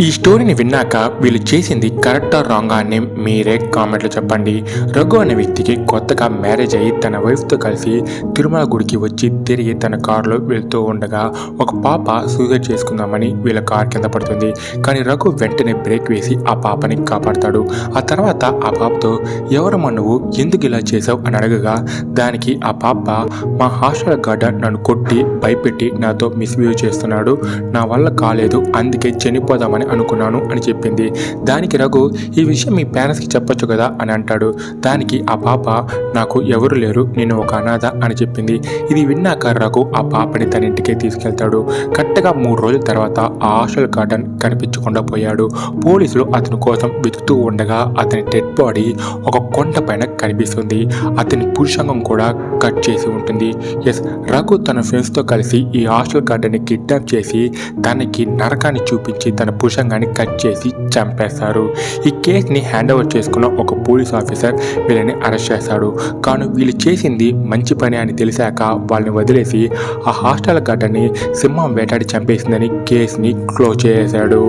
ఈ స్టోరీని విన్నాక వీళ్ళు చేసింది కరెక్టా రాంగా అని మీరే కామెంట్లో చెప్పండి. రఘు అనే వ్యక్తికి కొత్తగా మ్యారేజ్ అయ్యి తన వైఫ్తో కలిసి తిరుమల గుడికి వచ్చి తిరిగి తన కారులో వెళ్తూ ఉండగా ఒక పాప సూసైడ్ చేసుకుందామని వీళ్ళ కార్ కింద పడుతుంది. కానీ రఘు వెంటనే బ్రేక్ వేసి ఆ పాపని కాపాడతాడు. ఆ తర్వాత ఆ పాపతో ఎవరమ్మా నువ్వు, ఎందుకు ఇలా చేసావు అని అడగగా దానికి ఆ పాప మా హాస్టల్ గార్డెన్ నన్ను కొట్టి భయపెట్టి నాతో మిస్బిహేవ్ చేస్తున్నాడు, నా వల్ల కాలేదు, అందుకే చనిపోదామని అనుకున్నాను అని చెప్పింది. దానికి రఘు ఈ విషయం మీ పేరెంట్స్కి చెప్పొచ్చు కదా అని అంటాడు. దానికి ఆ పాప నాకు ఎవరు లేరు, నేను ఒక అనాథ అని చెప్పింది. ఇది విన్నాక రఘు ఆ పాపని తన ఇంటికే తీసుకెళ్తాడు. కరెక్ట్గా 3 రోజుల తర్వాత ఆ హాస్టల్ గార్డెన్ కనిపించకుండా పోయాడు. పోలీసులు అతని కోసం వెతుకుతూ ఉండగా అతని డెడ్ బాడీ ఒక కొండ పైన కనిపిస్తుంది. అతని పురుషాంగం కూడా కట్ చేసి ఉంటుంది. ఎస్, రఘు తన ఫ్రెండ్స్తో కలిసి ఈ హాస్టల్ గార్డెన్ని కిడ్నాప్ చేసి తనకి నరకాన్ని చూపించి తన పురుషాంగాన్ని కట్ చేసి చంపేస్తారు. ఈ కేసుని హ్యాండ్ ఓవర్ చేసుకున్న ఒక పోలీస్ ఆఫీసర్ వీళ్ళని అరెస్ట్ చేశాడు. కానీ వీళ్ళు చేసింది మంచి పని అని తెలిసాక వాళ్ళని వదిలేసి ఆ హాస్టల్ గార్డెన్ని సింహం వేటాడి చంపేసిందని కేసుని క్లోజ్ చేశాడు.